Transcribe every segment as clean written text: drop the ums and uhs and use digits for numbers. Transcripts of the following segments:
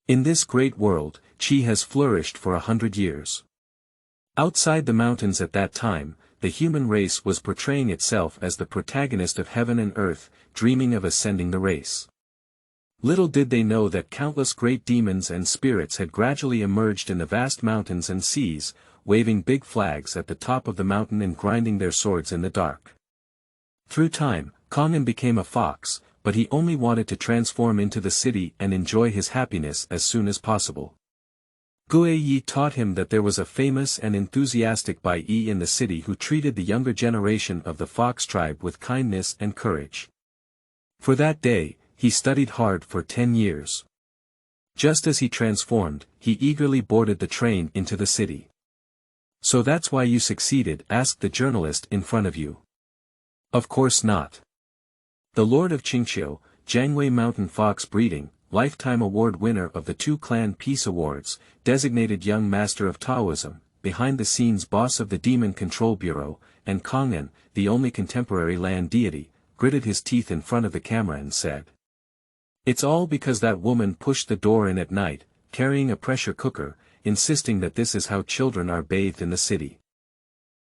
In this great world, Qi has flourished for 100 years. Outside the mountains at that time, the human race was portraying itself as the protagonist of heaven and earth, dreaming of ascending the race. Little did they know that countless great demons and spirits had gradually emerged in the vast mountains and seas, waving big flags at the top of the mountain and grinding their swords in the dark. Through time, Kang An became a fox, but he only wanted to transform into the city and enjoy his happiness as soon as possible. Gui Ye taught him that there was a famous and enthusiastic Bai Yi in the city who treated the younger generation of the fox tribe with kindness and courage. For that day, he studied hard for 10 years. Just as he transformed, he eagerly boarded the train into the city. "So that's why you succeeded?" asked the journalist in front of you. "Of course not. The Lord of Qingqiu, Jiangwei Mountain Fox Breeding, Lifetime Award winner of the 2 Clan Peace Awards, designated young master of Taoism, behind-the-scenes boss of the Demon Control Bureau, and Kang An, the only contemporary land deity, gritted his teeth in front of the camera and said, "It's all because that woman pushed the door in at night, carrying a pressure cooker, insisting that this is how children are bathed in the city."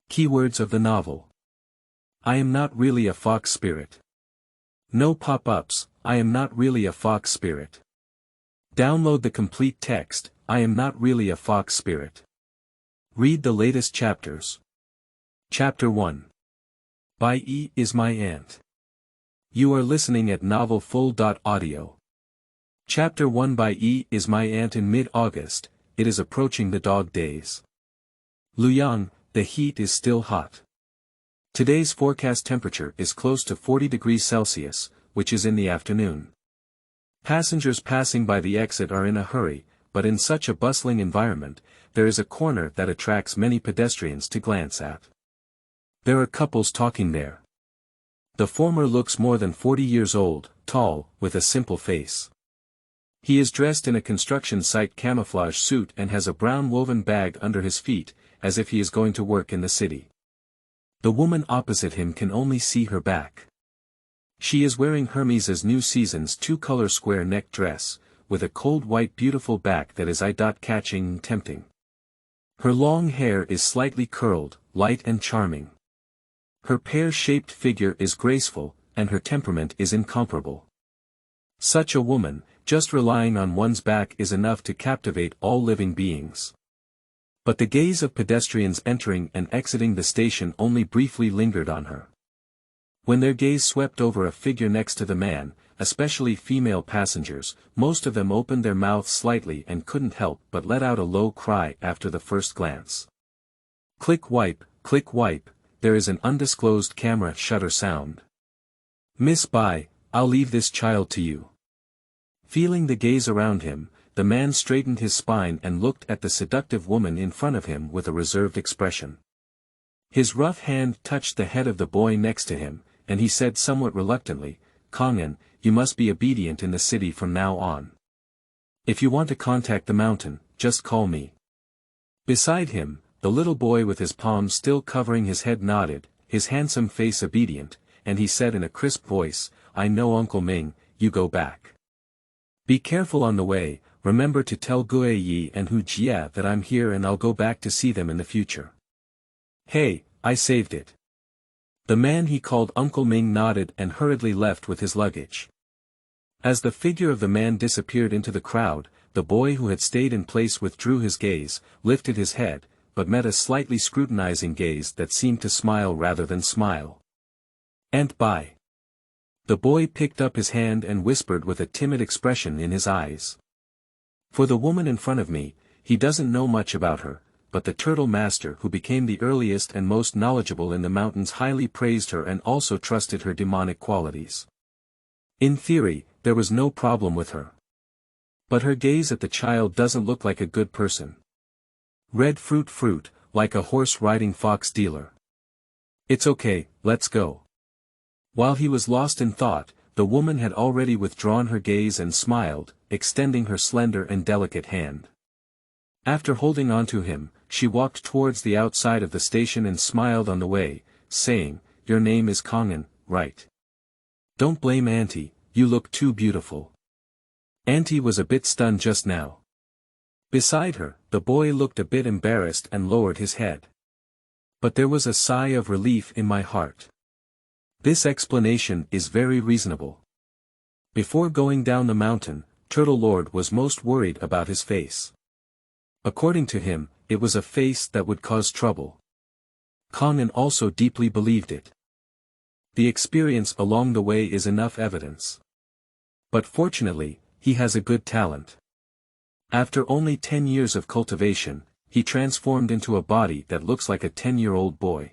Keywords of the novel. I am not really a fox spirit. No pop-ups, I am not really a fox spirit. Download the complete text, I am not really a fox spirit. Read the latest chapters. Chapter 1. Bai Yi is my aunt. You are listening at novelfull.audio. Chapter 1. Bai Yi is my aunt. In mid-August, it is approaching the dog days. Luoyang, the heat is still hot. Today's forecast temperature is close to 40 degrees Celsius, which is in the afternoon. Passengers passing by the exit are in a hurry, but in such a bustling environment, there is a corner that attracts many pedestrians to glance at. There are couples talking there. The former looks more than 40 years old, tall, with a simple face. He is dressed in a construction site camouflage suit and has a brown woven bag under his feet, as if he is going to work in the city. The woman opposite him can only see her back. She is wearing Hermes's new season's 2-color square neck dress, with a cold white beautiful back that is eye-catching and tempting. Her long hair is slightly curled, light and charming. Her pear-shaped figure is graceful, and her temperament is incomparable. Such a woman, just relying on one's back is enough to captivate all living beings. But the gaze of pedestrians entering and exiting the station only briefly lingered on her. When their gaze swept over a figure next to the man, especially female passengers, most of them opened their mouths slightly and couldn't help but let out a low cry after the first glance. Click wipe, there is an undisclosed camera shutter sound. "Miss Bai, I'll leave this child to you." Feeling the gaze around him, the man straightened his spine and looked at the seductive woman in front of him with a reserved expression. His rough hand touched the head of the boy next to him, and he said somewhat reluctantly, "Kang An, you must be obedient in the city from now on. If you want to contact the mountain, just call me." Beside him, the little boy with his palms still covering his head nodded, his handsome face obedient, and he said in a crisp voice, "I know Uncle Ming, you go back. Be careful on the way, remember to tell Gui Ye and Hu Jia that I'm here and I'll go back to see them in the future." "Hey, I saved it." The man he called Uncle Ming nodded and hurriedly left with his luggage. As the figure of the man disappeared into the crowd, the boy who had stayed in place withdrew his gaze, lifted his head, but met a slightly scrutinizing gaze that seemed to smile rather than smile. "Aunt Bai." The boy picked up his hand and whispered with a timid expression in his eyes. "For the woman in front of me, he doesn't know much about her, but the turtle master who became the earliest and most knowledgeable in the mountains highly praised her and also trusted her demonic qualities. In theory, there was no problem with her. But her gaze at the child doesn't look like a good person. Red fruit, like a horse-riding fox dealer. It's okay, let's go." While he was lost in thought, the woman had already withdrawn her gaze and smiled, extending her slender and delicate hand. After holding on to him, she walked towards the outside of the station and smiled on the way, saying, "Your name is Kang An, right? Don't blame Auntie, you look too beautiful." Auntie was a bit stunned just now. Beside her, the boy looked a bit embarrassed and lowered his head. But there was a sigh of relief in my heart. This explanation is very reasonable. Before going down the mountain, Turtle Lord was most worried about his face. According to him, it was a face that would cause trouble. Kang An also deeply believed it. The experience along the way is enough evidence. But fortunately, he has a good talent. After only 10 years of cultivation, he transformed into a body that looks like a 10-year-old boy.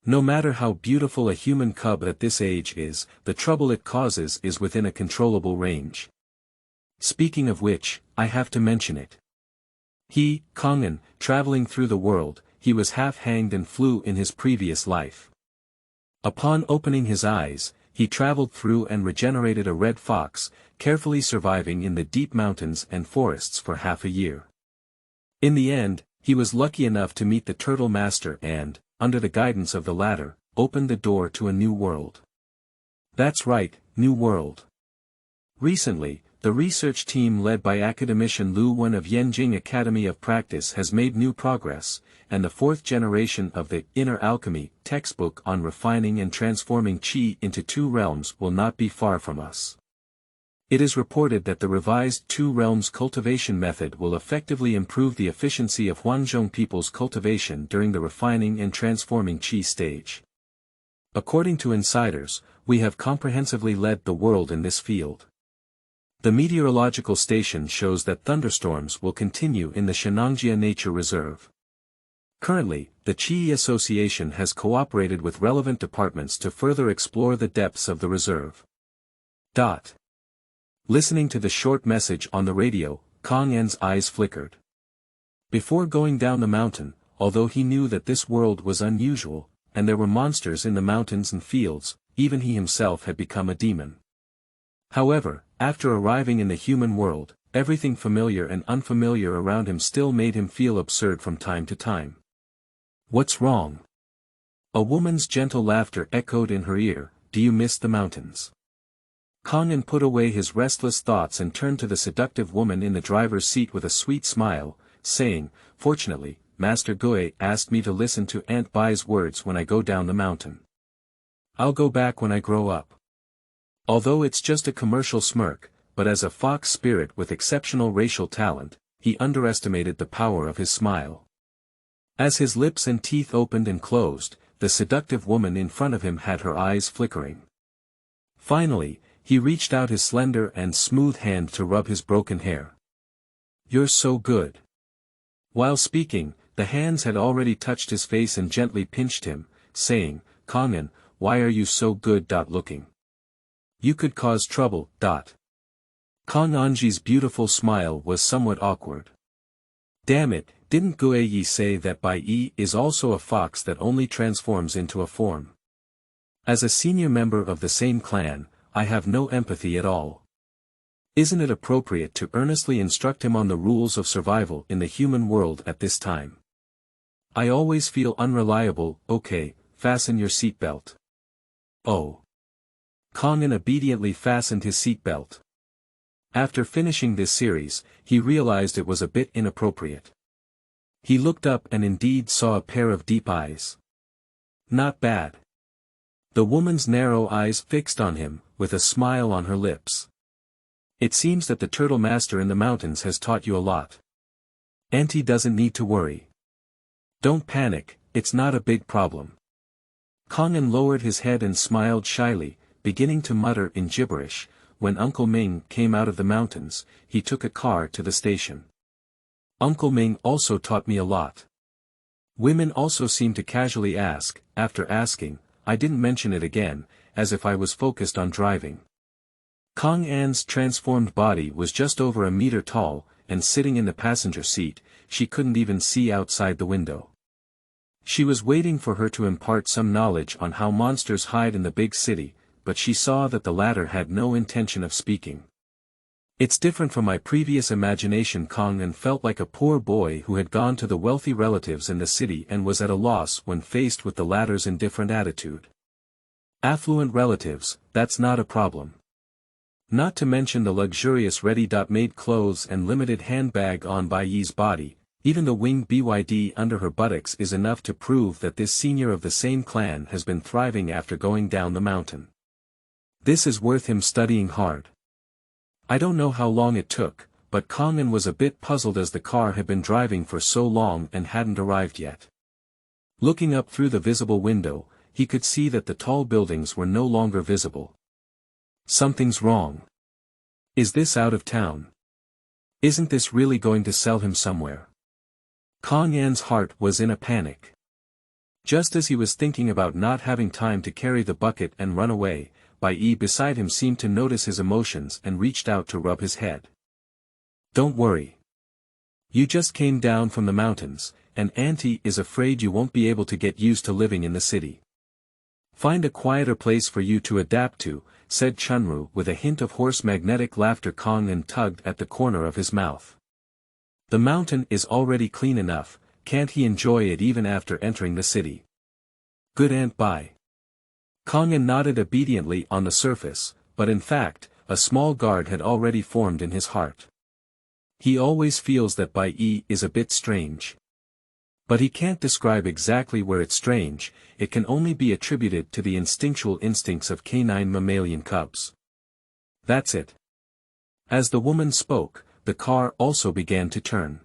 No matter how beautiful a human cub at this age is, the trouble it causes is within a controllable range. Speaking of which, I have to mention it. He, Kang An, traveling through the world, he was half-hanged and flew in his previous life. Upon opening his eyes, he traveled through and regenerated a red fox, carefully surviving in the deep mountains and forests for half a year. In the end, he was lucky enough to meet the Turtle Master and, under the guidance of the latter, opened the door to a new world. That's right, new world. Recently, the research team led by academician Lu Wen of Yenjing Academy of Practice has made new progress, and the fourth generation of the Inner Alchemy textbook on refining and transforming qi into two realms will not be far from us. It is reported that the revised two realms cultivation method will effectively improve the efficiency of Huanzhong people's cultivation during the refining and transforming qi stage. According to insiders, we have comprehensively led the world in this field. The meteorological station shows that thunderstorms will continue in the Shenangjia Nature Reserve. Currently, the Qi Association has cooperated with relevant departments to further explore the depths of the reserve. Listening to the short message on the radio, Kang An's eyes flickered. Before going down the mountain, although he knew that this world was unusual, and there were monsters in the mountains and fields, even he himself had become a demon. However, after arriving in the human world, everything familiar and unfamiliar around him still made him feel absurd from time to time. What's wrong? A woman's gentle laughter echoed in her ear. Do you miss the mountains? Kang An put away his restless thoughts and turned to the seductive woman in the driver's seat with a sweet smile, saying, Fortunately, Master Gui asked me to listen to Aunt Bai's words when I go down the mountain. I'll go back when I grow up. Although it's just a commercial smirk, but as a fox spirit with exceptional racial talent, he underestimated the power of his smile. As his lips and teeth opened and closed, the seductive woman in front of him had her eyes flickering. Finally, he reached out his slender and smooth hand to rub his broken hair. You're so good. While speaking, the hands had already touched his face and gently pinched him, saying, Kang An, why are you so good? Looking. You could cause trouble. Kang Anji's beautiful smile was somewhat awkward. Damn it, didn't Gui Ye say that Bai Yi is also a fox that only transforms into a form? As a senior member of the same clan, I have no empathy at all. Isn't it appropriate to earnestly instruct him on the rules of survival in the human world at this time? I always feel unreliable. Okay, fasten your seatbelt. Oh. Kang An obediently fastened his seatbelt. After finishing this series, he realized it was a bit inappropriate. He looked up and indeed saw a pair of deep eyes. Not bad. The woman's narrow eyes fixed on him, with a smile on her lips. It seems that the Turtle Master in the mountains has taught you a lot. Auntie doesn't need to worry. Don't panic, it's not a big problem. Kang An lowered his head and smiled shyly, beginning to mutter in gibberish. When Uncle Ming came out of the mountains, he took a car to the station. Uncle Ming also taught me a lot. Women also seem to casually ask. After asking, I didn't mention it again, as if I was focused on driving. Kang An's transformed body was just over a meter tall, and sitting in the passenger seat, she couldn't even see outside the window. She was waiting for her to impart some knowledge on how monsters hide in the big city, but she saw that the latter had no intention of speaking. It's different from my previous imagination. Kang An felt like a poor boy who had gone to the wealthy relatives in the city and was at a loss when faced with the latter's indifferent attitude. Affluent relatives, that's not a problem. Not to mention the luxurious ready-made clothes and limited handbag on Bai Yi's body, even the winged BYD under her buttocks is enough to prove that this senior of the same clan has been thriving after going down the mountain. This is worth him studying hard. I don't know how long it took, but Kang An was a bit puzzled as the car had been driving for so long and hadn't arrived yet. Looking up through the visible window, he could see that the tall buildings were no longer visible. Something's wrong. Is this out of town? Isn't this really going to sell him somewhere? Kang An's heart was in a panic. Just as he was thinking about not having time to carry the bucket and run away, Bai Yi beside him seemed to notice his emotions and reached out to rub his head. Don't worry. You just came down from the mountains, and Auntie is afraid you won't be able to get used to living in the city. Find a quieter place for you to adapt to, said Chunru with a hint of hoarse magnetic laughter. Kang An tugged at the corner of his mouth. The mountain is already clean enough, can't he enjoy it even after entering the city? Good Aunt Bai. Kang An nodded obediently on the surface, but in fact, a small guard had already formed in his heart. He always feels that Bai Yi is a bit strange. But he can't describe exactly where it's strange, it can only be attributed to the instinctual instincts of canine mammalian cubs. That's it. As the woman spoke, the car also began to turn.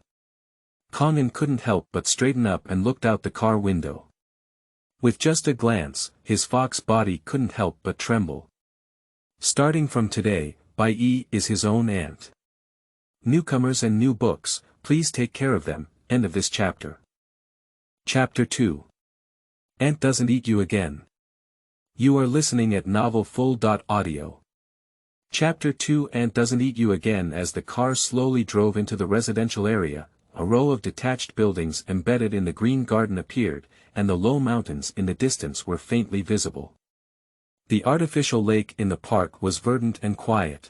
Kang An couldn't help but straighten up and looked out the car window. With just a glance, his fox body couldn't help but tremble. Starting from today, Bai Yi is his own aunt. Newcomers and new books, please take care of them. End of this chapter. Chapter 2. Aunt doesn't eat you again. You are listening at novelfull.audio. Chapter 2. Aunt doesn't eat you again. As the car slowly drove into the residential area, a row of detached buildings embedded in the green garden appeared, and the low mountains in the distance were faintly visible. The artificial lake in the park was verdant and quiet.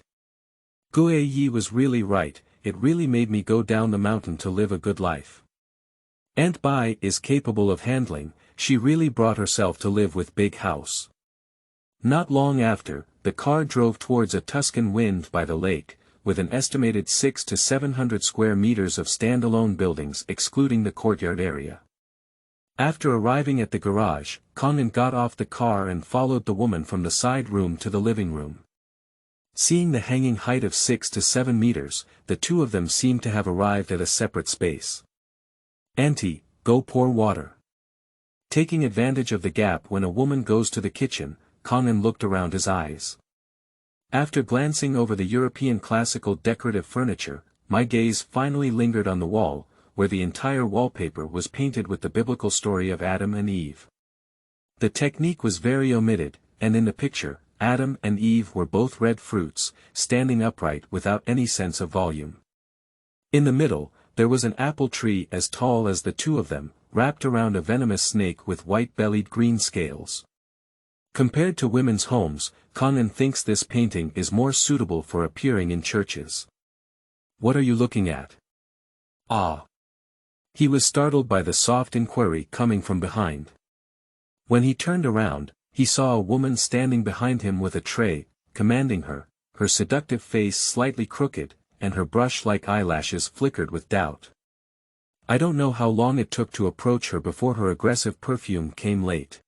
Gui Ye was really right, it really made me go down the mountain to live a good life. Aunt Bai is capable of handling, she really brought herself to live with Big House. Not long after, the car drove towards a Tuscan wind by the lake, with an estimated 600 to 700 square meters of standalone buildings excluding the courtyard area. After arriving at the garage, Kang An got off the car and followed the woman from the side room to the living room. Seeing the hanging height of 6 to 7 meters, the two of them seemed to have arrived at a separate space. Auntie, go pour water. Taking advantage of the gap when a woman goes to the kitchen, Kang An looked around his eyes. After glancing over the European classical decorative furniture, my gaze finally lingered on the wall, where the entire wallpaper was painted with the biblical story of Adam and Eve. The technique was very omitted, and in the picture, Adam and Eve were both red fruits, standing upright without any sense of volume. In the middle, there was an apple tree as tall as the two of them, wrapped around a venomous snake with white-bellied green scales. Compared to women's homes, Kang An thinks this painting is more suitable for appearing in churches. What are you looking at? Ah. He was startled by the soft inquiry coming from behind. When he turned around, he saw a woman standing behind him with a tray, commanding her, her seductive face slightly crooked, and her brush-like eyelashes flickered with doubt. I don't know how long it took to approach her before her aggressive perfume came late.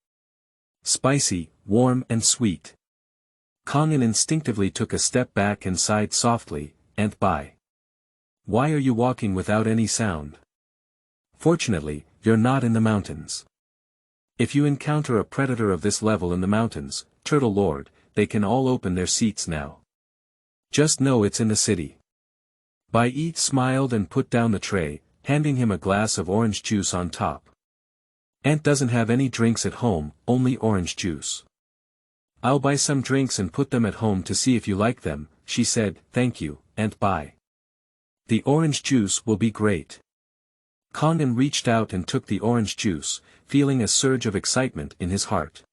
Spicy, warm and sweet. Kang An instinctively took a step back and sighed softly, Aunt Bai. Why are you walking without any sound? Fortunately, you're not in the mountains. If you encounter a predator of this level in the mountains, Turtle Lord, they can all open their seats now. Just know it's in the city. Bai Yi smiled and put down the tray, handing him a glass of orange juice on top. Aunt doesn't have any drinks at home, only orange juice. I'll buy some drinks and put them at home to see if you like them, she said. Thank you, Aunt Bai. The orange juice will be great. Kang An reached out and took the orange juice, feeling a surge of excitement in his heart.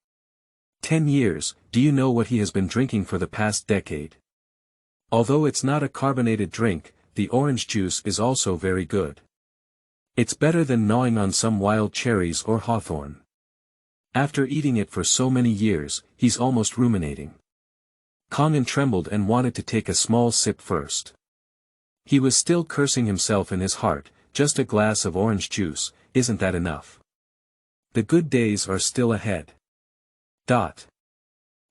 10 years, do you know what he has been drinking for the past decade? Although it's not a carbonated drink, the orange juice is also very good. It's better than gnawing on some wild cherries or hawthorn. After eating it for so many years, he's almost ruminating. Kang An trembled and wanted to take a small sip first. He was still cursing himself in his heart, just a glass of orange juice, isn't that enough? The good days are still ahead.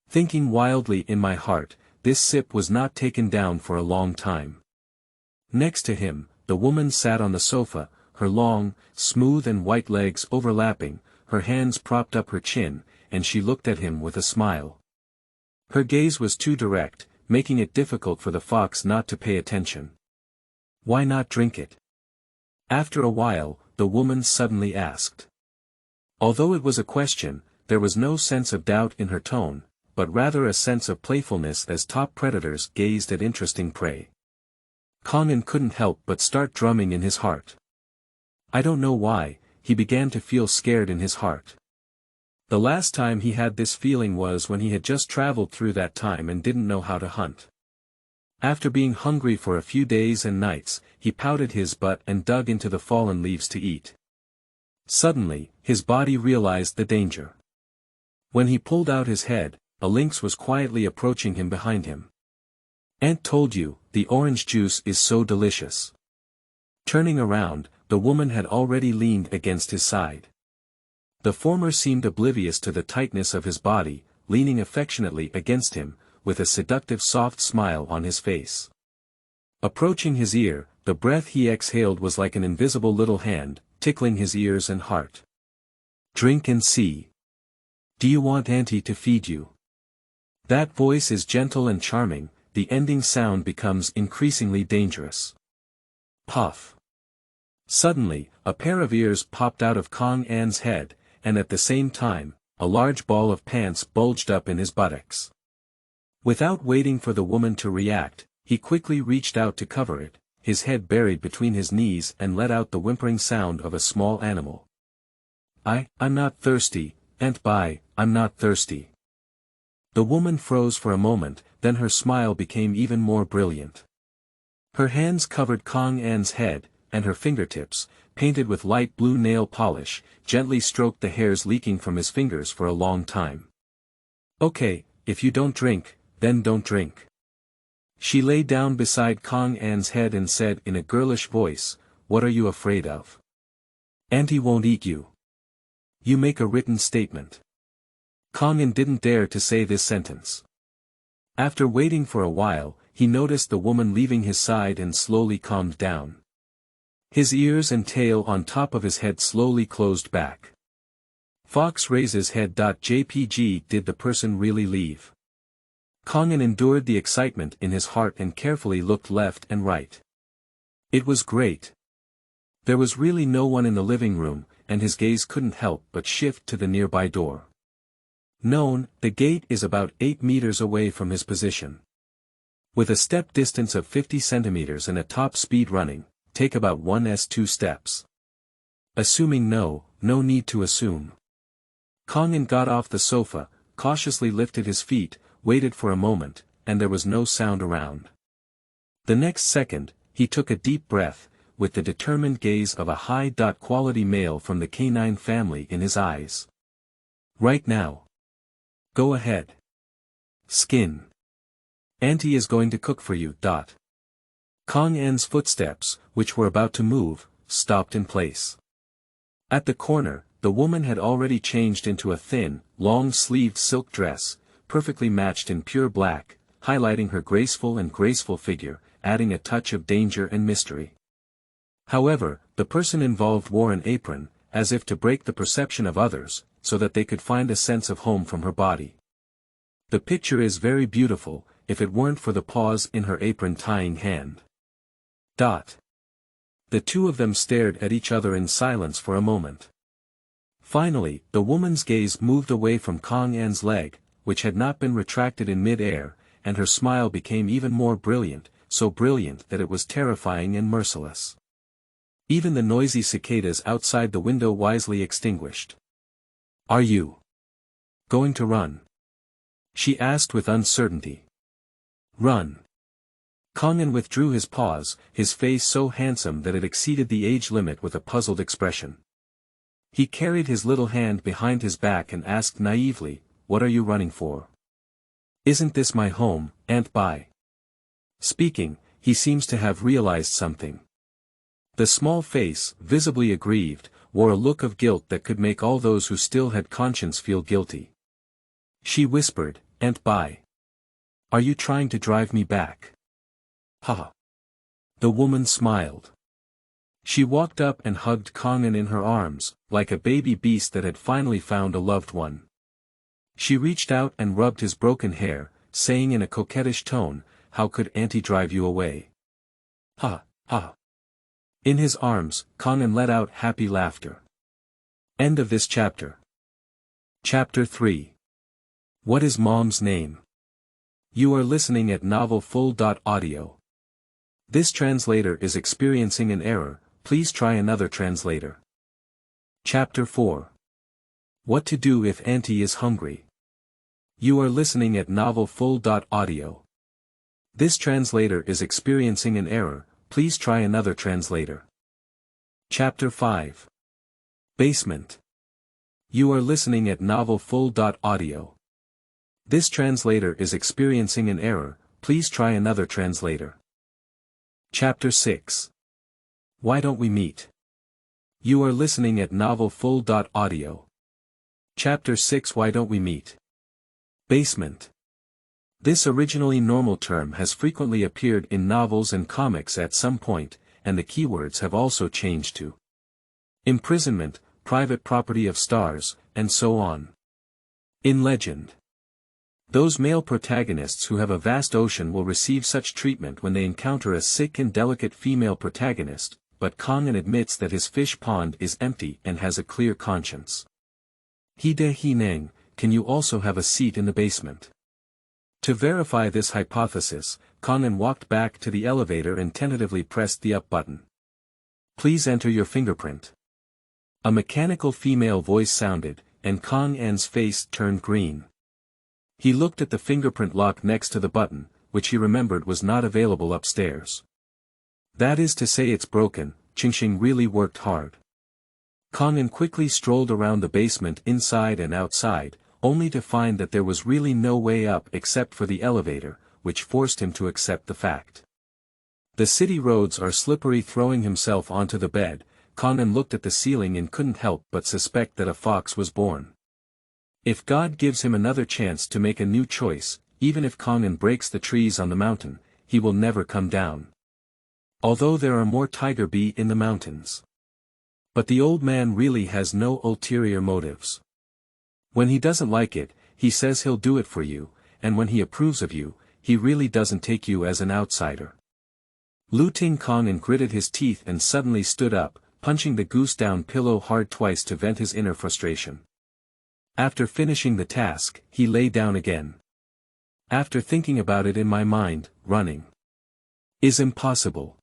Thinking wildly in my heart, this sip was not taken down for a long time. Next to him, the woman sat on the sofa, her long, smooth and white legs overlapping, her hands propped up her chin, and she looked at him with a smile. Her gaze was too direct, making it difficult for the fox not to pay attention. Why not drink it? After a while, the woman suddenly asked. Although it was a question, there was no sense of doubt in her tone, but rather a sense of playfulness as top predators gazed at interesting prey. Kang An couldn't help but start drumming in his heart. I don't know why, he began to feel scared in his heart. The last time he had this feeling was when he had just traveled through that time and didn't know how to hunt. After being hungry for a few days and nights, he pouted his butt and dug into the fallen leaves to eat. Suddenly, his body realized the danger. When he pulled out his head, a lynx was quietly approaching him behind him. Aunt told you, the orange juice is so delicious. Turning around, the woman had already leaned against his side. The former seemed oblivious to the tightness of his body, leaning affectionately against him, with a seductive soft smile on his face. Approaching his ear, the breath he exhaled was like an invisible little hand, tickling his ears and heart. Drink and see. Do you want Auntie to feed you? That voice is gentle and charming, the ending sound becomes increasingly dangerous. Puff. Suddenly, a pair of ears popped out of Kang An's head, and at the same time, a large ball of pants bulged up in his buttocks. Without waiting for the woman to react, he quickly reached out to cover it, his head buried between his knees and let out the whimpering sound of a small animal. I'm not thirsty, Aunt Bai, I'm not thirsty. The woman froze for a moment, then her smile became even more brilliant. Her hands covered Kang An's head, and her fingertips, painted with light blue nail polish, gently stroked the hairs leaking from his fingers for a long time. Okay, if you don't drink, then don't drink. She lay down beside Kang An's head and said in a girlish voice, what are you afraid of? Auntie won't eat you. You make a written statement. Kang An didn't dare to say this sentence. After waiting for a while, he noticed the woman leaving his side and slowly calmed down. His ears and tail on top of his head slowly closed back. Fox raises head. JPG Did the person really leave? Kang An endured the excitement in his heart and carefully looked left and right. It was great. There was really no one in the living room, and his gaze couldn't help but shift to the nearby door. The gate is about 8 meters away from his position. With a step distance of 50 centimeters and a top speed running, take about 1s2 steps. Assuming no need to assume. Kang An got off the sofa, cautiously lifted his feet, waited for a moment, and there was no sound around. The next second, he took a deep breath, with the determined gaze of a high-quality male from the canine family in his eyes. Right now. Go ahead. Skin. Auntie is going to cook for you. Kang An's footsteps, which were about to move, stopped in place. At the corner, the woman had already changed into a thin, long-sleeved silk dress, perfectly matched in pure black, highlighting her graceful figure, adding a touch of danger and mystery. However, the person involved wore an apron, as if to break the perception of others, so that they could find a sense of home from her body. The picture is very beautiful, if it weren't for the pause in her apron tying hand. The two of them stared at each other in silence for a moment. Finally, the woman's gaze moved away from Kang An's leg, which had not been retracted in mid-air, and her smile became even more brilliant, so brilliant that it was terrifying and merciless. Even the noisy cicadas outside the window wisely extinguished. Are you going to run? She asked with uncertainty. Run. Kang An withdrew his paws, his face so handsome that it exceeded the age limit with a puzzled expression. He carried his little hand behind his back and asked naively, what are you running for? Isn't this my home, Aunt Bai? Speaking, he seems to have realized something. The small face, visibly aggrieved, wore a look of guilt that could make all those who still had conscience feel guilty. She whispered, Aunt Bai. Are you trying to drive me back? Ha. The woman smiled. She walked up and hugged Kang An in her arms, like a baby beast that had finally found a loved one. She reached out and rubbed his broken hair, saying in a coquettish tone, how could Auntie drive you away? Ha, ha. In his arms, Kang An let out happy laughter. End of this chapter. Chapter 3. What is Mom's name? You are listening at novelfull.audio. This translator is experiencing an error, please try another translator. Chapter 4. What to do if Auntie is hungry? You are listening at novelfull.audio. This translator is experiencing an error, please try another translator. Chapter 5. Basement. You are listening at novelfull.audio. This translator is experiencing an error, please try another translator. Chapter 6. Why don't we meet? You are listening at novelfull.audio. Chapter 6. Why don't we meet? Basement. This originally normal term has frequently appeared in novels and comics at some point, and the keywords have also changed to imprisonment, private property of stars, and so on. In legend, those male protagonists who have a vast ocean will receive such treatment when they encounter a sick and delicate female protagonist, but Kang An admits that his fish pond is empty and has a clear conscience. He Neng, can you also have a seat in the basement? To verify this hypothesis, Kang An walked back to the elevator and tentatively pressed the up button. Please enter your fingerprint. A mechanical female voice sounded, and Kang An's face turned green. He looked at the fingerprint lock next to the button, which he remembered was not available upstairs. That is to say it's broken. Qingxing really worked hard. Kang An quickly strolled around the basement inside and outside, only to find that there was really no way up except for the elevator, which forced him to accept the fact. The city roads are slippery. Throwing himself onto the bed, Kang An looked at the ceiling and couldn't help but suspect that a fox was born. If God gives him another chance to make a new choice, even if Kang An breaks the trees on the mountain, he will never come down. Although there are more tiger bee in the mountains. But the old man really has no ulterior motives. When he doesn't like it, he says he'll do it for you, and when he approves of you, he really doesn't take you as an outsider. Lu Ting Kang An gritted his teeth and suddenly stood up, punching the goose down pillow hard twice to vent his inner frustration. After finishing the task, he lay down again. After thinking about it in my mind, running is impossible.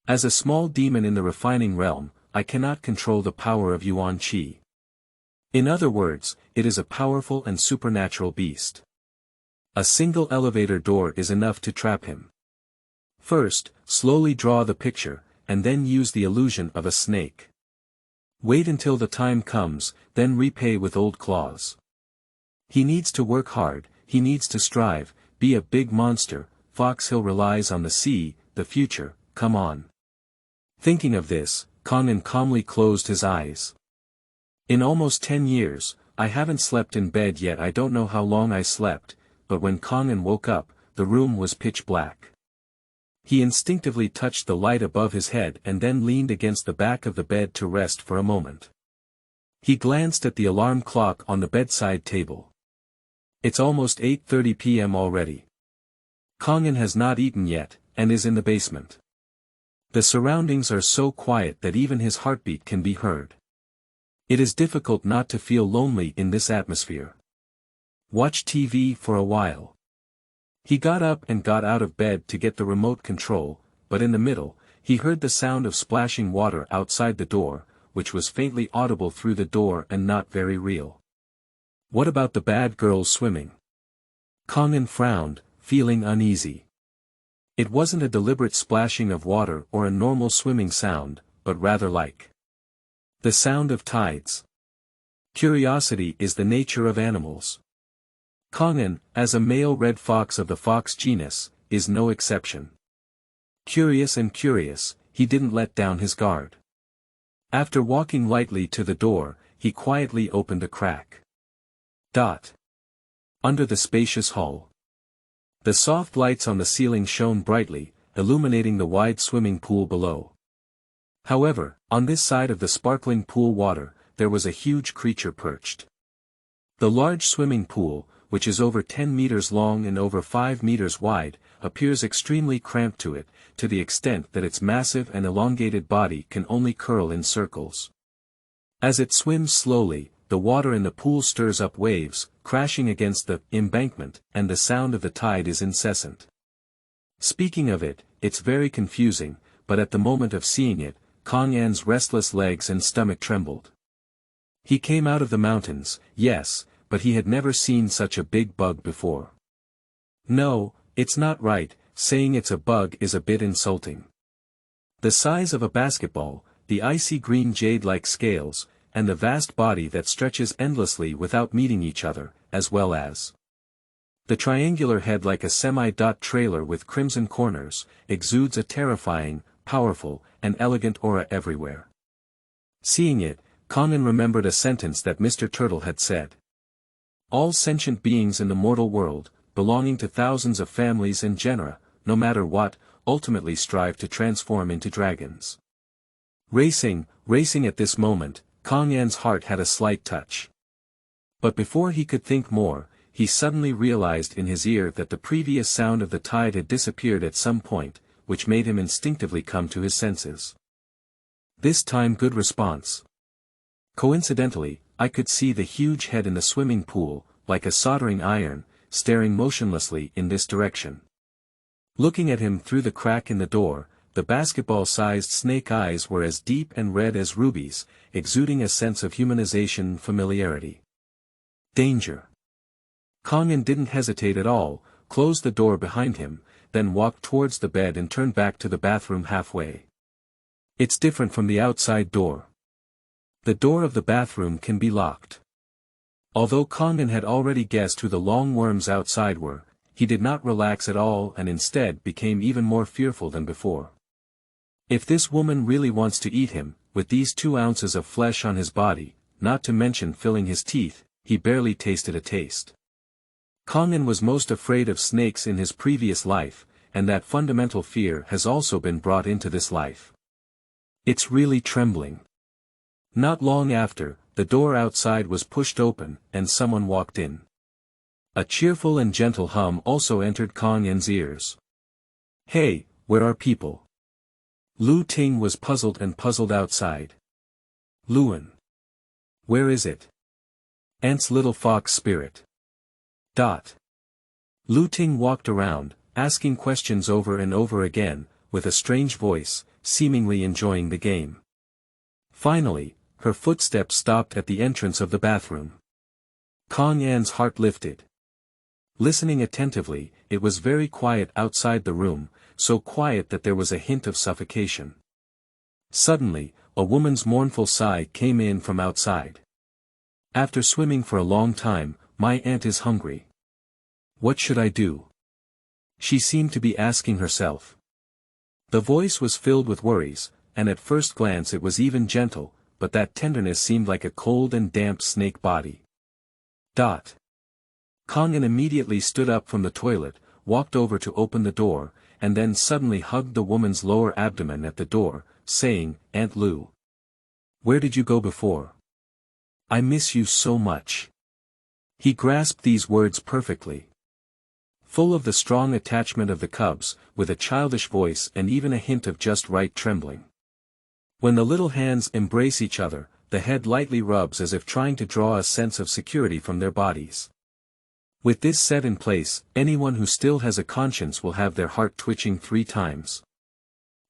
As a small demon in the refining realm, I cannot control the power of Yuan Qi. In other words, it is a powerful and supernatural beast. A single elevator door is enough to trap him. First, slowly draw the picture, and then use the illusion of a snake. Wait until the time comes, then repay with old claws. He needs to work hard, he needs to strive, be a big monster. Fox Hill relies on the sea, the future, come on. Thinking of this, Kang An calmly closed his eyes. In almost 10 years, I haven't slept in bed yet. I don't know how long I slept, but when Kang An woke up, the room was pitch black. He instinctively touched the light above his head and then leaned against the back of the bed to rest for a moment. He glanced at the alarm clock on the bedside table. It's almost 8:30 p.m. already. Kang An has not eaten yet, and is in the basement. The surroundings are so quiet that even his heartbeat can be heard. It is difficult not to feel lonely in this atmosphere. Watch TV for a while. He got up and got out of bed to get the remote control, but in the middle, he heard the sound of splashing water outside the door, which was faintly audible through the door and not very real. What about the bad girls swimming? Kang An frowned, feeling uneasy. It wasn't a deliberate splashing of water or a normal swimming sound, but rather like the sound of tides. Curiosity is the nature of animals. Kang An, as a male red fox of the fox genus, is no exception. Curious and curious, he didn't let down his guard. After walking lightly to the door, he quietly opened a crack. Under the spacious hall. The soft lights on the ceiling shone brightly, illuminating the wide swimming pool below. However, on this side of the sparkling pool water, there was a huge creature perched. The large swimming pool, which is over 10 meters long and over 5 meters wide, appears extremely cramped to it, to the extent that its massive and elongated body can only curl in circles. As it swims slowly, the water in the pool stirs up waves, crashing against the embankment, and the sound of the tide is incessant. Speaking of it, it's very confusing, but at the moment of seeing it, Kang An's restless legs and stomach trembled. He came out of the mountains, yes, but he had never seen such a big bug before. No, it's not right, saying it's a bug is a bit insulting. The size of a basketball, the icy green jade-like scales, and the vast body that stretches endlessly without meeting each other, as well as the triangular head like a semi-trailer with crimson corners, exudes a terrifying, powerful, and elegant aura everywhere. Seeing it, Kang An remembered a sentence that Mr. Turtle had said. All sentient beings in the mortal world, belonging to thousands of families and genera, no matter what, ultimately strive to transform into dragons. Racing at this moment, Kang An's heart had a slight touch. But before he could think more, he suddenly realized in his ear that the previous sound of the tide had disappeared at some point, which made him instinctively come to his senses. This time good response. Coincidentally, I could see the huge head in the swimming pool, like a soldering iron, staring motionlessly in this direction. Looking at him through the crack in the door, the basketball-sized snake eyes were as deep and red as rubies, exuding a sense of humanization and familiarity. Danger. Kang An didn't hesitate at all, closed the door behind him, then walked towards the bed and turned back to the bathroom halfway. It's different from the outside door. The door of the bathroom can be locked. Although Kang An had already guessed who the long worms outside were, he did not relax at all and instead became even more fearful than before. If this woman really wants to eat him, with these 2 ounces of flesh on his body, not to mention filling his teeth, he barely tasted a taste. Kang An was most afraid of snakes in his previous life, and that fundamental fear has also been brought into this life. It's really trembling. Not long after, the door outside was pushed open, and someone walked in. A cheerful and gentle hum also entered Kang An's ears. Hey, where are people? Lu Ting was puzzled outside. Luan. Where is it? Aunt's little fox spirit. Lu Ting walked around, asking questions over and over again, with a strange voice, seemingly enjoying the game. Finally, her footsteps stopped at the entrance of the bathroom. Kang An's heart lifted. Listening attentively, it was very quiet outside the room, so quiet that there was a hint of suffocation. Suddenly, a woman's mournful sigh came in from outside. After swimming for a long time, my aunt is hungry. What should I do? She seemed to be asking herself. The voice was filled with worries, and at first glance it was even gentle, but that tenderness seemed like a cold and damp snake body. Kang An immediately stood up from the toilet, walked over to open the door, and then suddenly hugged the woman's lower abdomen at the door, saying, Aunt Lu. Where did you go before? I miss you so much. He grasped these words perfectly. Full of the strong attachment of the cubs, with a childish voice and even a hint of just right trembling. When the little hands embrace each other, the head lightly rubs as if trying to draw a sense of security from their bodies. With this set in place, anyone who still has a conscience will have their heart twitching 3 times.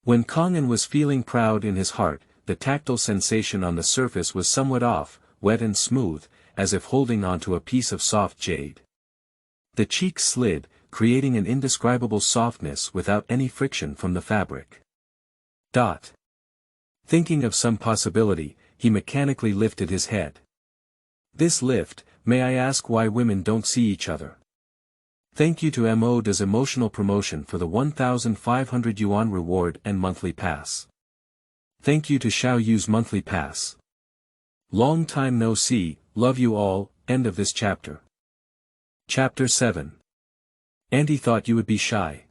When Kang An was feeling proud in his heart, the tactile sensation on the surface was somewhat off, wet and smooth, as if holding onto a piece of soft jade. The cheeks slid, creating an indescribable softness without any friction from the fabric. Thinking of some possibility, he mechanically lifted his head. This lift, May I ask why women don't see each other? Thank you to MO does emotional promotion for the 1,500 yuan reward and monthly pass. Thank you to Xiao Yu's monthly pass. Long time no see, love you all, end of this chapter. Chapter 7. Auntie thought you would be shy.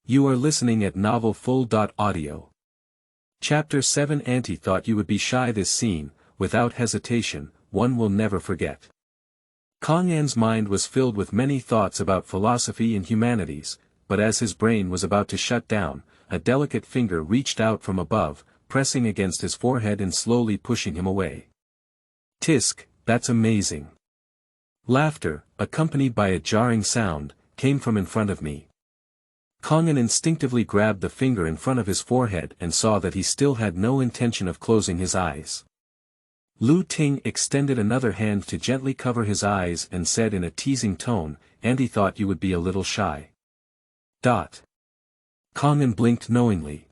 You are listening at Novel Full.audio. Chapter 7. Auntie thought you would be shy. This scene, without hesitation, one will never forget. Kang An's mind was filled with many thoughts about philosophy and humanities, but as his brain was about to shut down, a delicate finger reached out from above, pressing against his forehead and slowly pushing him away. Tisk, that's amazing. Laughter, accompanied by a jarring sound, came from in front of me. Kang An instinctively grabbed the finger in front of his forehead and saw that he still had no intention of closing his eyes. Lu Ting extended another hand to gently cover his eyes and said in a teasing tone, Auntie thought you would be a little shy. Kang An blinked knowingly.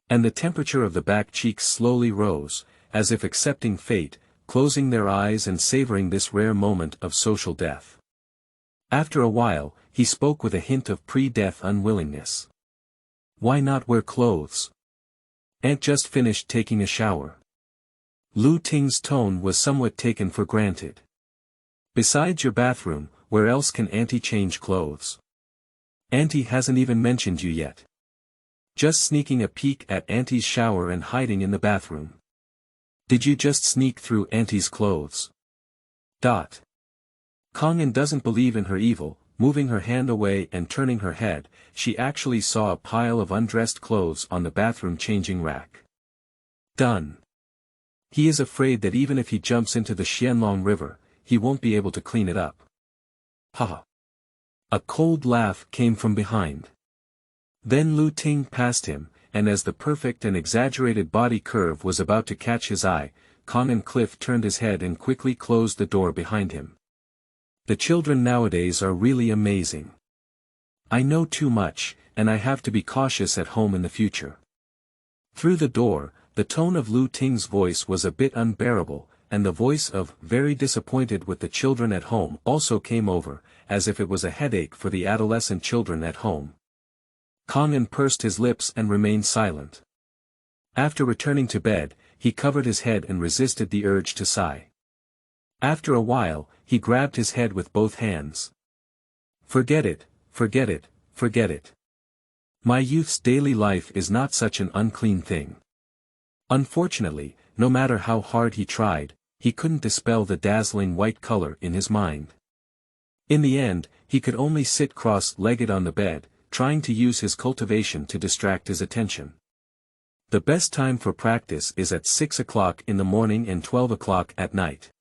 And the temperature of the back cheeks slowly rose, as if accepting fate, closing their eyes and savoring this rare moment of social death. After a while, he spoke with a hint of pre-death unwillingness. Why not wear clothes? Aunt just finished taking a shower. Lu Ting's tone was somewhat taken for granted. Besides your bathroom, where else can Auntie change clothes? Auntie hasn't even mentioned you yet. Just sneaking a peek at Auntie's shower and hiding in the bathroom. Did you just sneak through Auntie's clothes? Kang An doesn't believe in her evil, moving her hand away and turning her head, she actually saw a pile of undressed clothes on the bathroom changing rack. Done. He is afraid that even if he jumps into the Xianlong River, he won't be able to clean it up. Haha. A cold laugh came from behind. Then Lu Ting passed him, and as the perfect and exaggerated body curve was about to catch his eye, Kang An Cliff turned his head and quickly closed the door behind him. The children nowadays are really amazing. I know too much, and I have to be cautious at home in the future. Through the door, the tone of Lu Ting's voice was a bit unbearable, and the voice of, very disappointed with the children at home also came over, as if it was a headache for the adolescent children at home. Kang An pursed his lips and remained silent. After returning to bed, he covered his head and resisted the urge to sigh. After a while, he grabbed his head with both hands. Forget it, forget it, forget it. My youth's daily life is not such an unclean thing. Unfortunately, no matter how hard he tried, he couldn't dispel the dazzling white color in his mind. In the end, he could only sit cross-legged on the bed, trying to use his cultivation to distract his attention. The best time for practice is at 6 o'clock in the morning and 12 o'clock at night.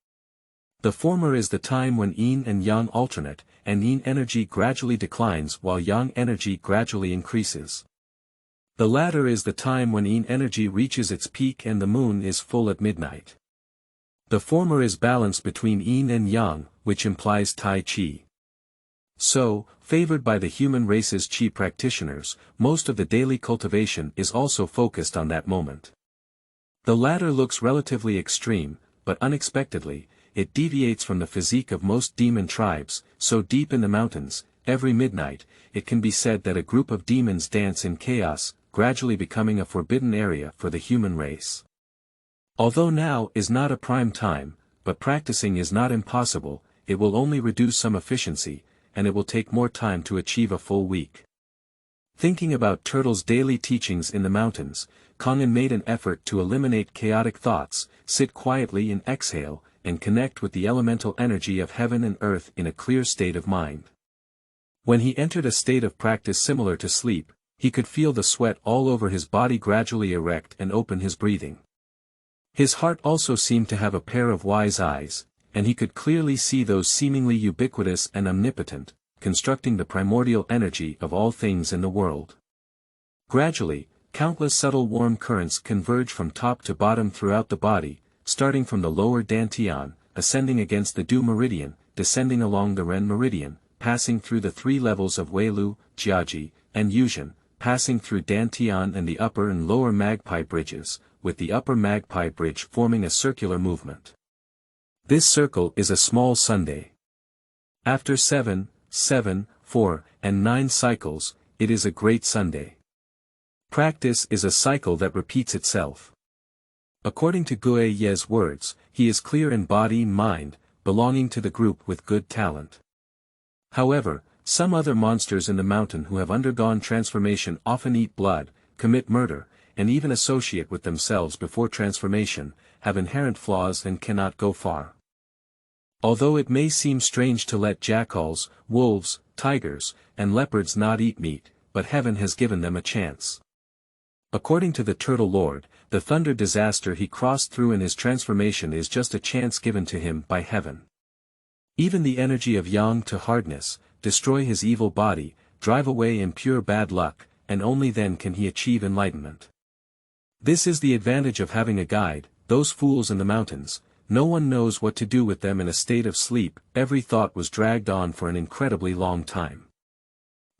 The former is the time when yin and yang alternate, and yin energy gradually declines while yang energy gradually increases. The latter is the time when yin energy reaches its peak and the moon is full at midnight. The former is balance between yin and yang, which implies Tai Chi. So, favored by the human race's Qi practitioners, most of the daily cultivation is also focused on that moment. The latter looks relatively extreme, but unexpectedly, it deviates from the physique of most demon tribes, so deep in the mountains, every midnight, it can be said that a group of demons dance in chaos, gradually becoming a forbidden area for the human race. Although now is not a prime time, but practicing is not impossible, it will only reduce some efficiency, and it will take more time to achieve a full week. Thinking about Turtle's daily teachings in the mountains, Kang An made an effort to eliminate chaotic thoughts, sit quietly and exhale, and connect with the elemental energy of heaven and earth in a clear state of mind. When he entered a state of practice similar to sleep, he could feel the sweat all over his body gradually erect and open his breathing. His heart also seemed to have a pair of wise eyes, and he could clearly see those seemingly ubiquitous and omnipotent, constructing the primordial energy of all things in the world. Gradually, countless subtle warm currents converge from top to bottom throughout the body, starting from the lower dantian, ascending against the Du meridian, descending along the Ren meridian, passing through the three levels of Weilu, Jiaji, and Yuzhen, passing through dantian and the upper and lower magpie bridges, with the upper magpie bridge forming a circular movement. This circle is a small Sunday. After 7, 7, 4, and 9 cycles, it is a great Sunday. Practice is a cycle that repeats itself. According to Gui Ye's words, he is clear in body and mind, belonging to the group with good talent. However, some other monsters in the mountain who have undergone transformation often eat blood, commit murder, and even associate with themselves before transformation, have inherent flaws and cannot go far. Although it may seem strange to let jackals, wolves, tigers, and leopards not eat meat, but heaven has given them a chance. According to the Turtle Lord, the thunder disaster he crossed through in his transformation is just a chance given to him by heaven. Even the energy of yang to hardness, destroy his evil body, drive away impure bad luck, and only then can he achieve enlightenment. This is the advantage of having a guide. Those fools in the mountains, no one knows what to do with them in a state of sleep. Every thought was dragged on for an incredibly long time.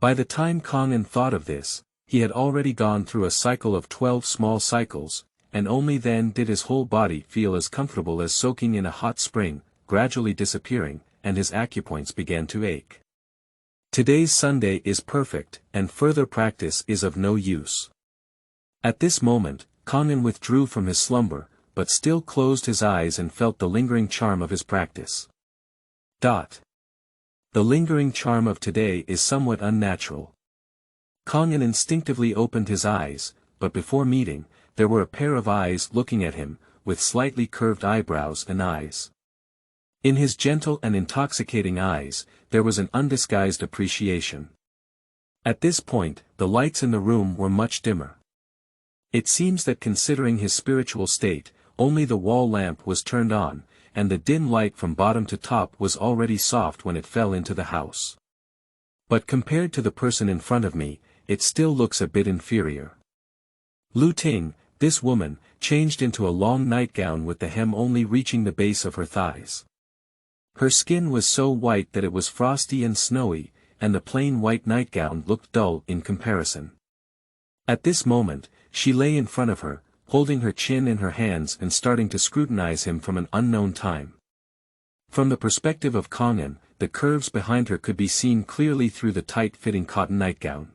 By the time Kang An thought of this, he had already gone through a cycle of 12 small cycles, and only then did his whole body feel as comfortable as soaking in a hot spring, gradually disappearing, and his acupoints began to ache. Today's Sunday is perfect, and further practice is of no use. At this moment, Kang An withdrew from his slumber, but still closed his eyes and felt the lingering charm of his practice. The lingering charm of today is somewhat unnatural. Kang An instinctively opened his eyes, but before meeting, there were a pair of eyes looking at him, with slightly curved eyebrows and eyes. In his gentle and intoxicating eyes, there was an undisguised appreciation. At this point, the lights in the room were much dimmer. It seems that considering his spiritual state, only the wall lamp was turned on, and the dim light from bottom to top was already soft when it fell into the house. But compared to the person in front of me, it still looks a bit inferior. Lu Ting, this woman, changed into a long nightgown with the hem only reaching the base of her thighs. Her skin was so white that it was frosty and snowy, and the plain white nightgown looked dull in comparison. At this moment, she lay in front of her, holding her chin in her hands and starting to scrutinize him from an unknown time. From the perspective of Kang An, the curves behind her could be seen clearly through the tight-fitting cotton nightgown.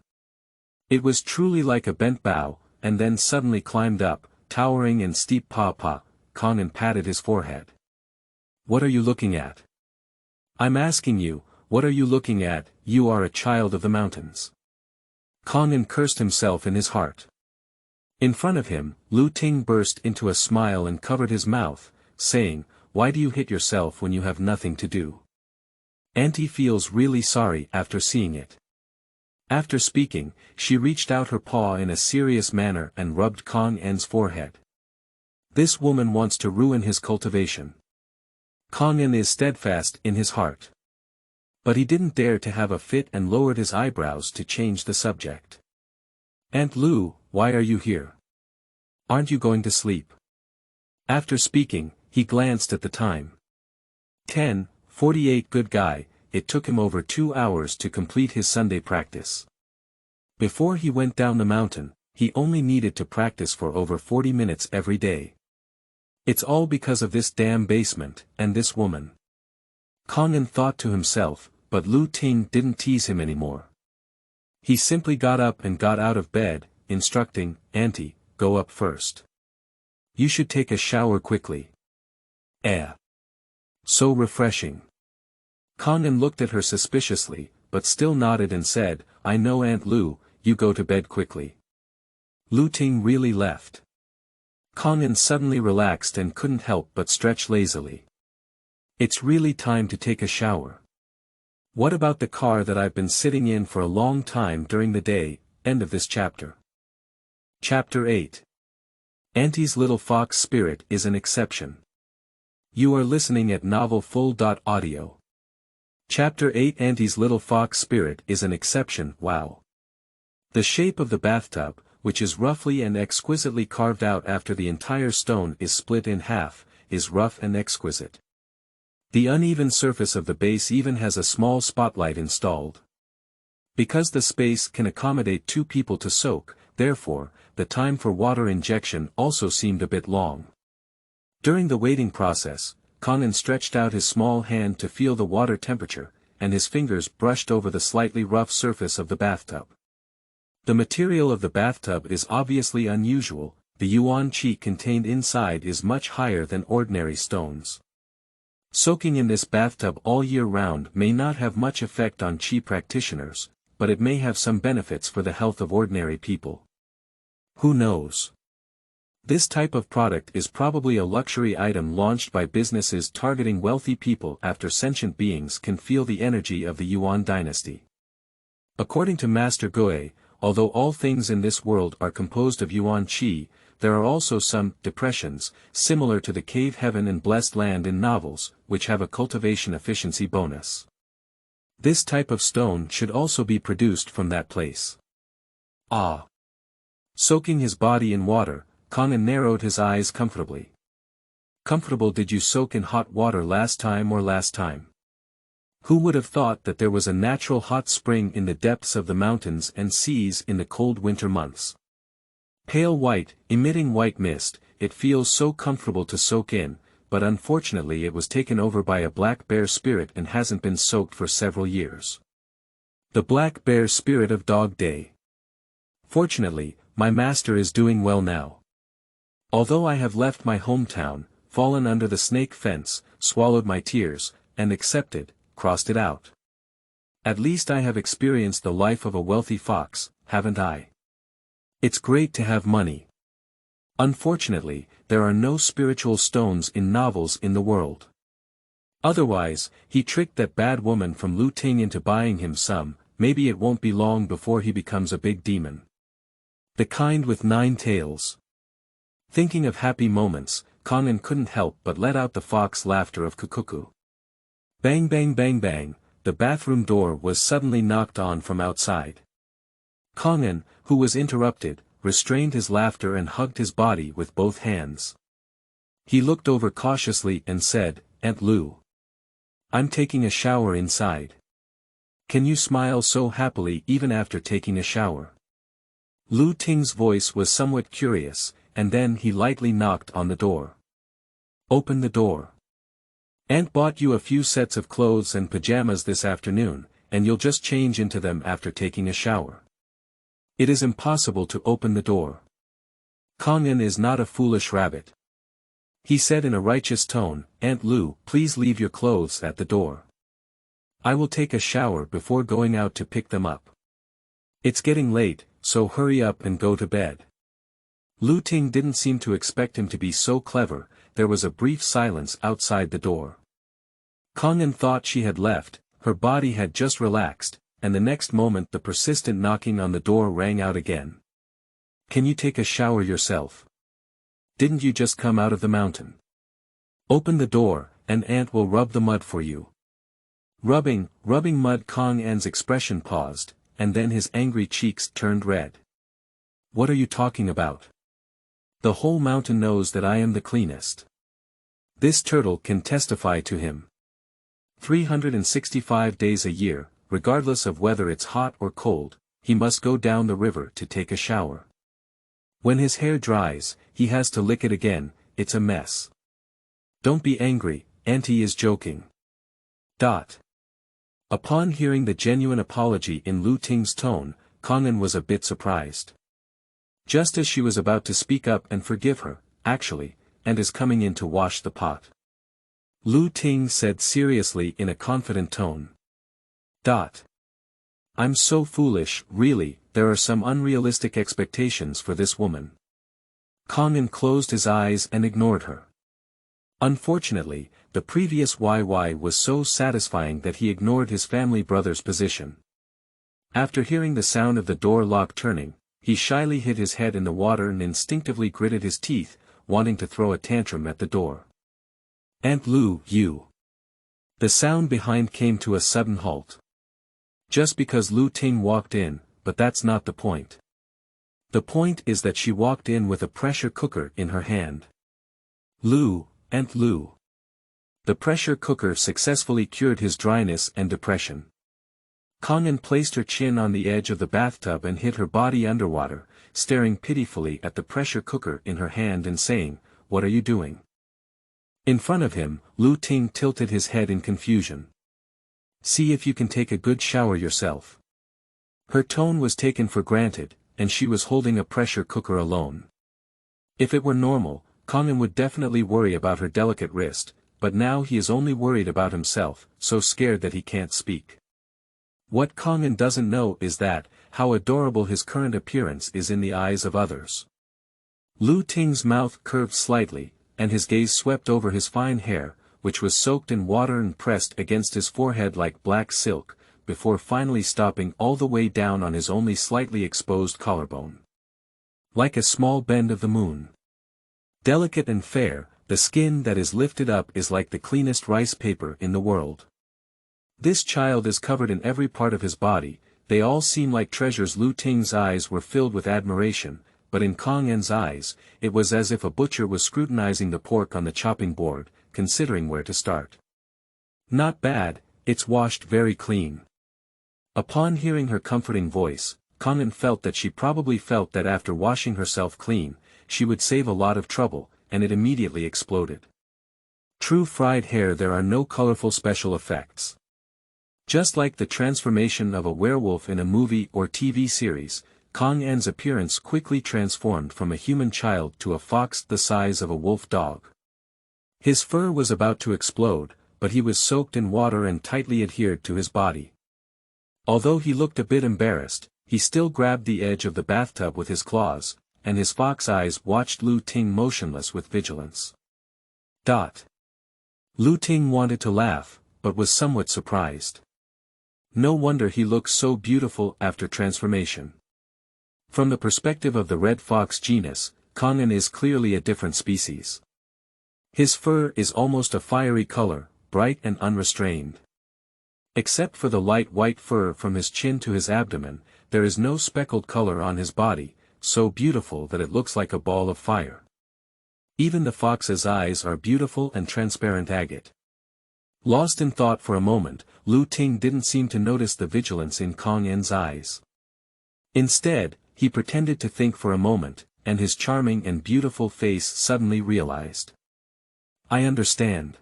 It was truly like a bent bow, and then suddenly climbed up, towering in steep paw. Kang An patted his forehead. "What are you looking at?" "I'm asking you, what are you looking at? You are a child of the mountains." Kang An cursed himself in his heart. In front of him, Lu Ting burst into a smile and covered his mouth, saying, "Why do you hit yourself when you have nothing to do?" Auntie feels really sorry after seeing it. After speaking, she reached out her paw in a serious manner and rubbed Kang An's forehead. This woman wants to ruin his cultivation. Kang An is steadfast in his heart. But he didn't dare to have a fit and lowered his eyebrows to change the subject. "Aunt Lu, why are you here? Aren't you going to sleep?" After speaking, he glanced at the time. 10:48. Good guy. It took him over 2 hours to complete his Sunday practice. Before he went down the mountain, he only needed to practice for over 40 minutes every day. It's all because of this damn basement, and this woman. Kang An thought to himself, but Lu Ting didn't tease him anymore. He simply got up and got out of bed, instructing, "Auntie, go up first. You should take a shower quickly." So refreshing. Kang An looked at her suspiciously, but still nodded and said, "I know Aunt Lu, you go to bed quickly." Lu Ting really left. Kang An suddenly relaxed and couldn't help but stretch lazily. It's really time to take a shower. What about the car that I've been sitting in for a long time during the day? End of this chapter. Chapter 8. Auntie's little fox spirit is an exception. You are listening at novelfull.audio. Chapter 8. Auntie's little fox spirit is an exception. Wow. The shape of the bathtub, which is roughly and exquisitely carved out after the entire stone is split in half, is rough and exquisite. The uneven surface of the base even has a small spotlight installed. Because the space can accommodate 2 people to soak, therefore, the time for water injection also seemed a bit long. During the waiting process, Kang An stretched out his small hand to feel the water temperature, and his fingers brushed over the slightly rough surface of the bathtub. The material of the bathtub is obviously unusual, the yuan qi contained inside is much higher than ordinary stones. Soaking in this bathtub all year round may not have much effect on qi practitioners, but it may have some benefits for the health of ordinary people. Who knows? This type of product is probably a luxury item launched by businesses targeting wealthy people after sentient beings can feel the energy of the Yuan dynasty. According to Master Gui, although all things in this world are composed of Yuan Qi, there are also some depressions, similar to the cave heaven and blessed land in novels, which have a cultivation efficiency bonus. This type of stone should also be produced from that place. Ah! Soaking his body in water, Kang An narrowed his eyes comfortably. Comfortable? Did you soak in hot water last time or last time? Who would have thought that there was a natural hot spring in the depths of the mountains and seas in the cold winter months? Pale white, emitting white mist, it feels so comfortable to soak in, but unfortunately it was taken over by a black bear spirit and hasn't been soaked for several years. The black bear spirit of Dog Day. Fortunately, my master is doing well now. Although I have left my hometown, fallen under the snake fence, swallowed my tears, and accepted, crossed it out. At least I have experienced the life of a wealthy fox, haven't I? It's great to have money. Unfortunately, there are no spiritual stones in novels in the world. Otherwise, he tricked that bad woman from Lu Ting into buying him some, maybe it won't be long before he becomes a big demon. The kind with 9 tails. Thinking of happy moments, Kang An couldn't help but let out the fox laughter of kukuku. Bang bang bang bang, the bathroom door was suddenly knocked on from outside. Kang An, who was interrupted, restrained his laughter and hugged his body with both hands. He looked over cautiously and said, "Aunt Lu. I'm taking a shower inside. Can you smile so happily even after taking a shower?" Lu Ting's voice was somewhat curious, and then he lightly knocked on the door. "Open the door. Aunt bought you a few sets of clothes and pajamas this afternoon, and you'll just change into them after taking a shower. It is impossible to open the door. Kang An is not a foolish rabbit." He said in a righteous tone, "Aunt Lu, please leave your clothes at the door. I will take a shower before going out to pick them up. It's getting late, so hurry up and go to bed." Lu Ting didn't seem to expect him to be so clever. There was a brief silence outside the door. Kang An thought she had left, her body had just relaxed, and the next moment the persistent knocking on the door rang out again. "Can you take a shower yourself? Didn't you just come out of the mountain? Open the door, and Aunt will rub the mud for you." Rubbing mud. Kang An's expression paused, and then his angry cheeks turned red. "What are you talking about? The whole mountain knows that I am the cleanest. This turtle can testify to him. 365 days a year, regardless of whether it's hot or cold, he must go down the river to take a shower. When his hair dries, he has to lick it again. It's a mess. Don't be angry, Auntie is joking." Upon hearing the genuine apology in Lu Ting's tone, Kang An was a bit surprised. Just as she was about to speak up and forgive her, actually, and is coming in to wash the pot. Lu Ting said seriously in a confident tone. "I'm so foolish, really, there are some unrealistic expectations for this woman." Kang An closed his eyes and ignored her. Unfortunately, the previous YY was so satisfying that he ignored his family brother's position. After hearing the sound of the door lock turning, he shyly hid his head in the water and instinctively gritted his teeth, wanting to throw a tantrum at the door. "Aunt Lu, you." The sound behind came to a sudden halt. Just because Lu Ting walked in, but that's not the point. The point is that she walked in with a pressure cooker in her hand. Aunt Lu. The pressure cooker successfully cured his dryness and depression. Kang An placed her chin on the edge of the bathtub and hid her body underwater, staring pitifully at the pressure cooker in her hand and saying, "What are you doing?" In front of him, Lu Ting tilted his head in confusion. See if you can take a good shower yourself. Her tone was taken for granted, and she was holding a pressure cooker alone. If it were normal, Kang An would definitely worry about her delicate wrist, but now he is only worried about himself, so scared that he can't speak. What Kang An doesn't know is that, how adorable his current appearance is in the eyes of others. Lu Ting's mouth curved slightly, and his gaze swept over his fine hair, which was soaked in water and pressed against his forehead like black silk, before finally stopping all the way down on his only slightly exposed collarbone. Like a small bend of the moon. Delicate and fair, the skin that is lifted up is like the cleanest rice paper in the world. This child is covered in every part of his body, they all seem like treasures. Lu Ting's eyes were filled with admiration, but in Kang An's eyes, it was as if a butcher was scrutinizing the pork on the chopping board, considering where to start. Not bad, it's washed very clean. Upon hearing her comforting voice, Kang An felt that she probably felt that after washing herself clean, she would save a lot of trouble, and it immediately exploded. True fried hair. There are no colorful special effects. Just like the transformation of a werewolf in a movie or TV series, Kang An's appearance quickly transformed from a human child to a fox the size of a wolf dog. His fur was about to explode, but he was soaked in water and tightly adhered to his body. Although he looked a bit embarrassed, he still grabbed the edge of the bathtub with his claws, and his fox eyes watched Lu Ting motionless with vigilance. Lu Ting wanted to laugh, but was somewhat surprised. No wonder he looks so beautiful after transformation. From the perspective of the red fox genus, Kang An is clearly a different species. His fur is almost a fiery color, bright and unrestrained. Except for the light white fur from his chin to his abdomen, there is no speckled color on his body, so beautiful that it looks like a ball of fire. Even the fox's eyes are beautiful and transparent agate. Lost in thought for a moment, Lu Ting didn't seem to notice the vigilance in Kang An's eyes. Instead, he pretended to think for a moment, and his charming and beautiful face suddenly realized. I understand.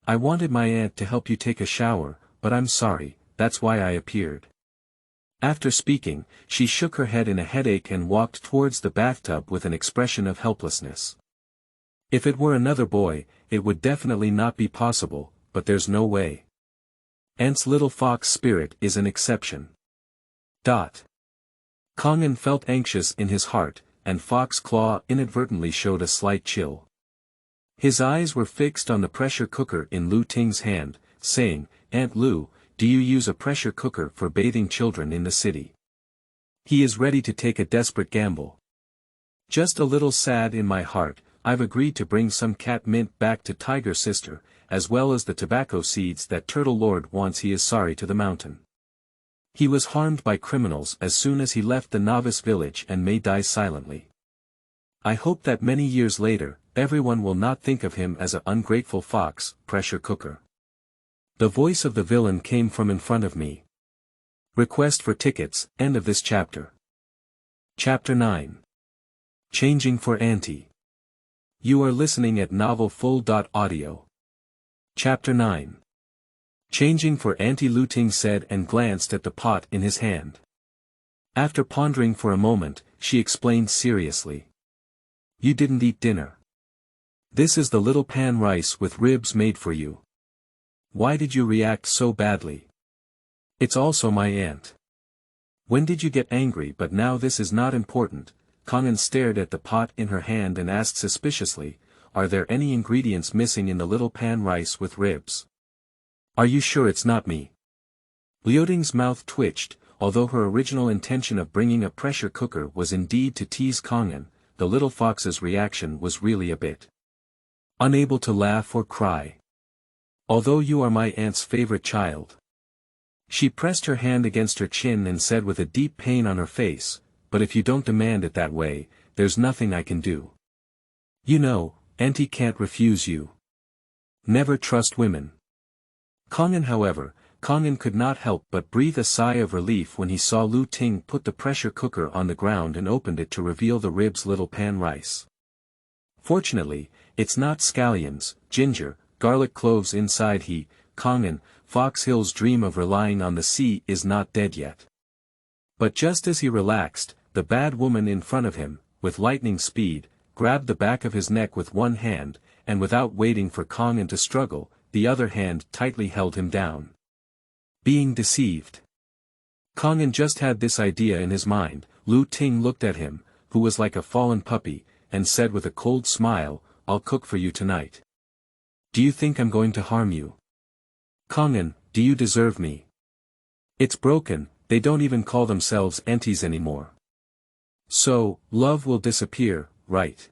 I wanted my aunt to help you take a shower, but I'm sorry, that's why I appeared. After speaking, she shook her head in a headache and walked towards the bathtub with an expression of helplessness. If it were another boy, it would definitely not be possible, but there's no way. Aunt's little fox spirit is an exception. Kang An felt anxious in his heart, and Fox Claw inadvertently showed a slight chill. His eyes were fixed on the pressure cooker in Lu Ting's hand, saying, Aunt Lu, do you use a pressure cooker for bathing children in the city? He is ready to take a desperate gamble. Just a little sad in my heart, I've agreed to bring some cat mint back to Tiger Sister, as well as the tobacco seeds that Turtle Lord wants. He is sorry to the mountain. He was harmed by criminals as soon as he left the novice village and may die silently. I hope that many years later, everyone will not think of him as an ungrateful fox, pressure cooker. The voice of the villain came from in front of me. Request for tickets, end of this chapter. Chapter 9. Changing for Auntie. You are listening at novelfull.audio. Chapter 9. Changing for Auntie. Lu Ting said and glanced at the pot in his hand. After pondering for a moment, she explained seriously. You didn't eat dinner. This is the little pan rice with ribs made for you. Why did you react so badly? It's also my aunt. When did you get angry? But now this is not important. Kang An stared at the pot in her hand and asked suspiciously, are there any ingredients missing in the little pan rice with ribs? Are you sure it's not me? Liu Ting's mouth twitched, although her original intention of bringing a pressure cooker was indeed to tease Kang An, the little fox's reaction was really a bit unable to laugh or cry. Although you are my aunt's favorite child. She pressed her hand against her chin and said with a deep pain on her face, but if you don't demand it that way, there's nothing I can do. You know, Auntie can't refuse you. Never trust women. Kang An could not help but breathe a sigh of relief when he saw Lu Ting put the pressure cooker on the ground and opened it to reveal the ribs' little pan rice. Fortunately, it's not scallions, ginger, garlic cloves inside Kang An, Fox Hill's dream of relying on the sea is not dead yet. But just as he relaxed, the bad woman in front of him, with lightning speed, grabbed the back of his neck with one hand, and without waiting for Kang An to struggle, the other hand tightly held him down. Being deceived. Kang An just had this idea in his mind. Lu Ting looked at him, who was like a fallen puppy, and said with a cold smile, "I'll cook for you tonight. Do you think I'm going to harm you? Kang An, do you deserve me? It's broken, they don't even call themselves aunties anymore. So, love will disappear, right?"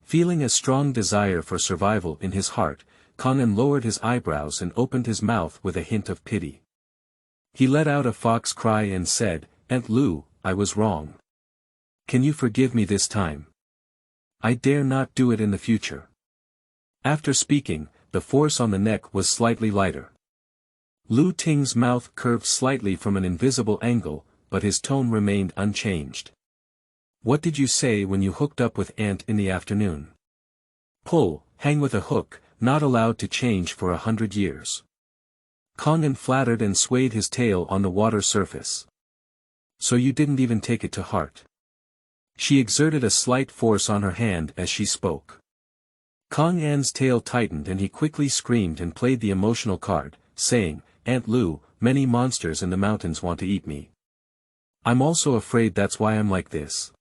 Feeling a strong desire for survival in his heart, Kang An lowered his eyebrows and opened his mouth with a hint of pity. He let out a fox cry and said, "Aunt Lu, I was wrong. Can you forgive me this time? I dare not do it in the future." After speaking, the force on the neck was slightly lighter. Lu Ting's mouth curved slightly from an invisible angle, but his tone remained unchanged. "What did you say when you hooked up with Aunt in the afternoon? Pull, hang with a hook, not allowed to change for 100 years. Kang An flattered and swayed his tail on the water surface. "So you didn't even take it to heart." She exerted a slight force on her hand as she spoke. Kang An's tail tightened and he quickly screamed and played the emotional card, saying, "Aunt Lu, many monsters in the mountains want to eat me. I'm also afraid that's why I'm like this."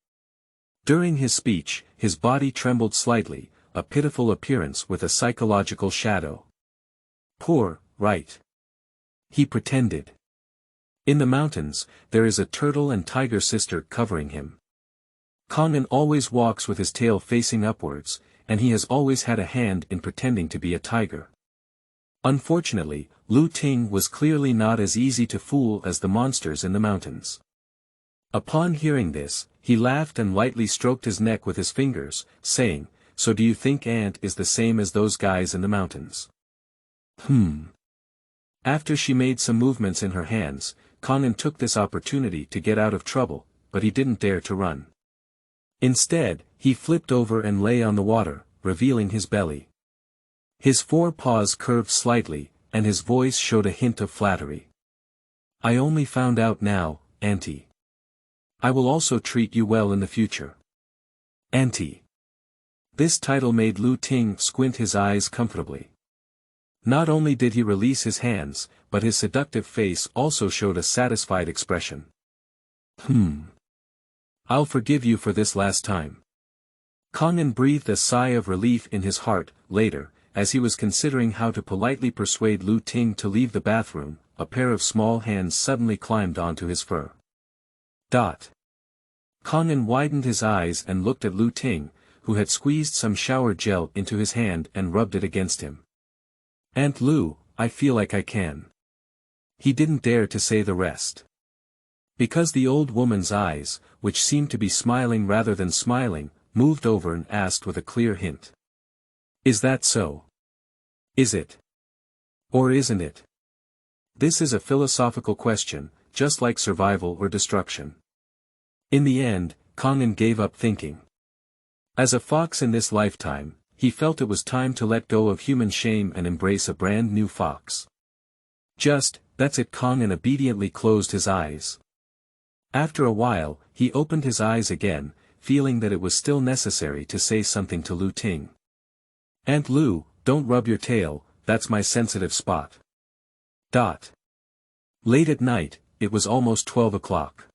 During his speech, his body trembled slightly, a pitiful appearance with a psychological shadow. "Poor, right?" he pretended. "In the mountains, there is a turtle and tiger sister covering him. Kang An always walks with his tail facing upwards, and he has always had a hand in pretending to be a tiger." Unfortunately, Lu Ting was clearly not as easy to fool as the monsters in the mountains. Upon hearing this, he laughed and lightly stroked his neck with his fingers, saying, "So do you think Aunt is the same as those guys in the mountains?" After she made some movements in her hands, Kang An took this opportunity to get out of trouble, but he didn't dare to run. Instead, he flipped over and lay on the water, revealing his belly. His four paws curved slightly, and his voice showed a hint of flattery. "I only found out now, Auntie. I will also treat you well in the future." Auntie. This title made Lu Ting squint his eyes comfortably. Not only did he release his hands, but his seductive face also showed a satisfied expression. "I'll forgive you for this last time." Kang An breathed a sigh of relief in his heart. Later, as he was considering how to politely persuade Lu Ting to leave the bathroom, a pair of small hands suddenly climbed onto his fur. Kang An widened his eyes and looked at Lu Ting, who had squeezed some shower gel into his hand and rubbed it against him. "Aunt Lu, I feel like I can." He didn't dare to say the rest. Because the old woman's eyes, which seemed to be smiling rather than smiling, moved over and asked with a clear hint. "Is that so? Is it? Or isn't it?" This is a philosophical question, just like survival or destruction. In the end, Kang An gave up thinking. As a fox in this lifetime, he felt it was time to let go of human shame and embrace a brand new fox. That's it. Kang An obediently closed his eyes. After a while, he opened his eyes again, feeling that it was still necessary to say something to Lu Ting. "Aunt Lu, don't rub your tail, that's my sensitive spot." Late at night, it was almost 12 o'clock.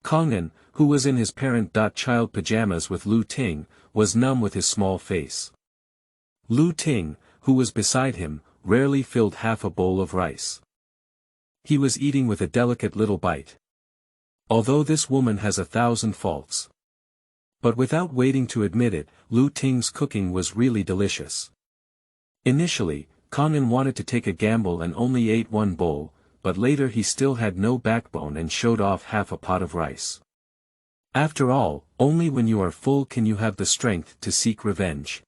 Kang An, who was in his parent-child pajamas with Lu Ting, was numb with his small face. Lu Ting, who was beside him, rarely filled half a bowl of rice. He was eating with a delicate little bite. Although this woman has 1,000 faults. But without waiting to admit it, Lu Ting's cooking was really delicious. Initially, Kang An wanted to take a gamble and only ate one bowl, but later he still had no backbone and showed off half a pot of rice. After all, only when you are full can you have the strength to seek revenge.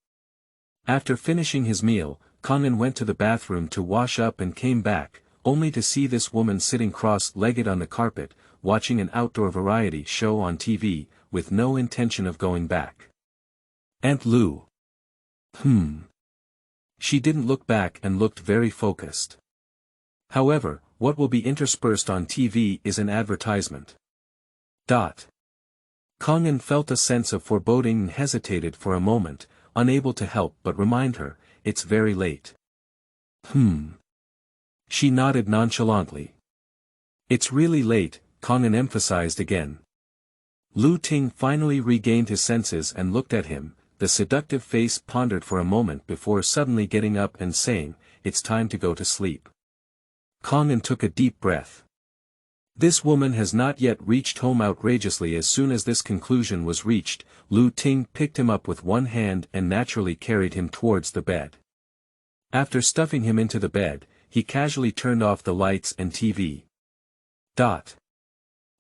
After finishing his meal, Kang An went to the bathroom to wash up and came back, only to see this woman sitting cross-legged on the carpet, watching an outdoor variety show on TV, with no intention of going back. "Aunt Lu." She didn't look back and looked very focused. However, what will be interspersed on TV is an advertisement. Kang An felt a sense of foreboding and hesitated for a moment, unable to help but remind her, it's very late. She nodded nonchalantly. It's really late, Kang An emphasized again. Lu Ting finally regained his senses and looked at him, the seductive face pondered for a moment before suddenly getting up and saying, it's time to go to sleep. Kang An took a deep breath. This woman has not yet reached home. Outrageously, as soon as this conclusion was reached, Lu Ting picked him up with one hand and naturally carried him towards the bed. After stuffing him into the bed, he casually turned off the lights and TV.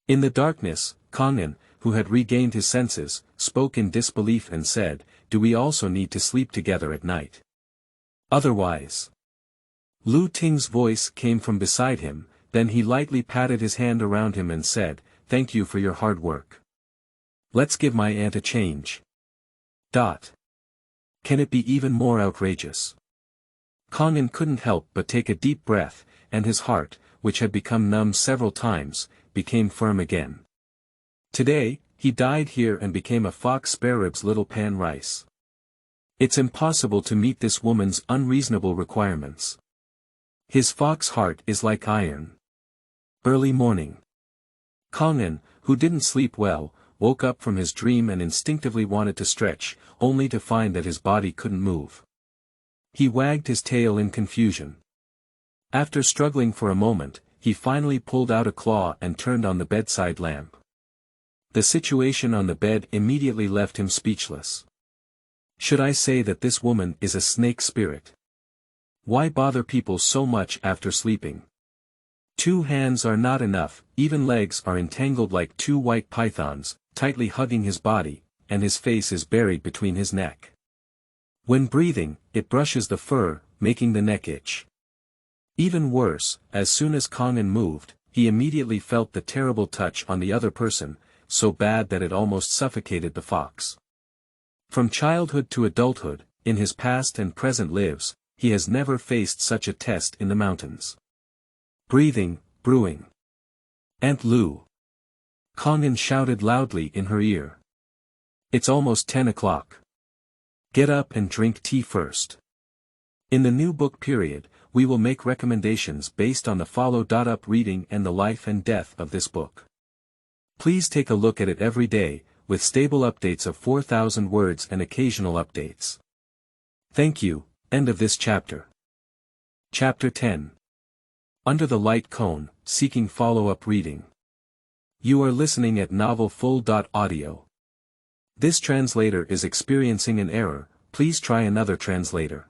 In the darkness, Kang An, who had regained his senses, spoke in disbelief and said, do we also need to sleep together at night? Otherwise. Lu Ting's voice came from beside him, then he lightly patted his hand around him and said, thank you for your hard work. Let's give my aunt a change. Can it be even more outrageous? Kang An couldn't help but take a deep breath, and his heart, which had become numb several times, became firm again. Today, he died here and became a fox sparerib's little pan rice. It's impossible to meet this woman's unreasonable requirements. His fox heart is like iron. Early morning. Kang An, who didn't sleep well, woke up from his dream and instinctively wanted to stretch, only to find that his body couldn't move. He wagged his tail in confusion. After struggling for a moment, he finally pulled out a claw and turned on the bedside lamp. The situation on the bed immediately left him speechless. Should I say that this woman is a snake spirit? Why bother people so much after sleeping? 2 hands are not enough, even legs are entangled like 2 white pythons, tightly hugging his body, and his face is buried between his neck. When breathing, it brushes the fur, making the neck itch. Even worse, as soon as Kang An moved, he immediately felt the terrible touch on the other person, so bad that it almost suffocated the fox. From childhood to adulthood, in his past and present lives, he has never faced such a test in the mountains. Breathing, brewing. Aunt Lu. Kang An shouted loudly in her ear. It's almost 10 o'clock. Get up and drink tea first. In the new book period, we will make recommendations based on the follow-up reading and the life and death of this book. Please take a look at it every day, with stable updates of 4,000 words and occasional updates. Thank you. End of this chapter. Chapter 10. Under the Light Cone, Seeking Follow-Up Reading. You are listening at novelfull.audio. This translator is experiencing an error, please try another translator.